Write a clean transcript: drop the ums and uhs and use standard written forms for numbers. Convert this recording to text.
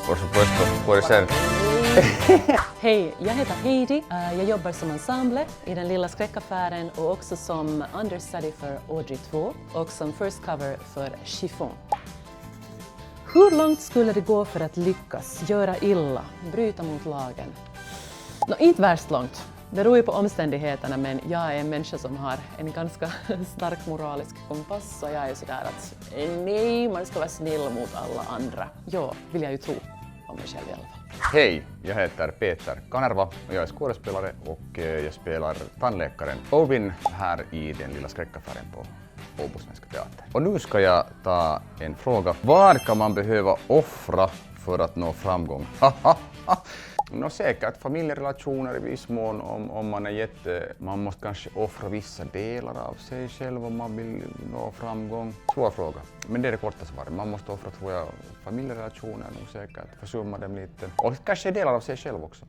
Por supuesto, puede ser. Hej, jag heter Heidi. Jag jobbar som ensemble i den lilla skräckaffären och också som understudy för Audrey 2 och som first cover för Chiffon. Hur långt skulle det gå för att lyckas, göra illa, bryta mot lagen? Inte värst långt. Det beror ju på omständigheterna, men jag är en människa som har en ganska stark moralisk kompass och jag är sådär att nej, man ska vara snäll mot alla andra. Ja, vill jag ju tro om mig själv i alla fall. Hej, jag heter Peter Kanerva och jag är skådespelare och jag spelar tandläkaren Ovin här i den lilla skräckaffären på Åbo Svenska Teater. Och nu ska jag ta en fråga. Vad kan man behöva offra för att nå framgång? Säkert familjerelationer i viss mån om man måste kanske offra vissa delar av sig själv om man vill nå framgång. Svår fråga, men det är det korta svaret. Man måste offra, tror jag, familjerelationer nog säkert, försumma dem lite och kanske delar av sig själv också.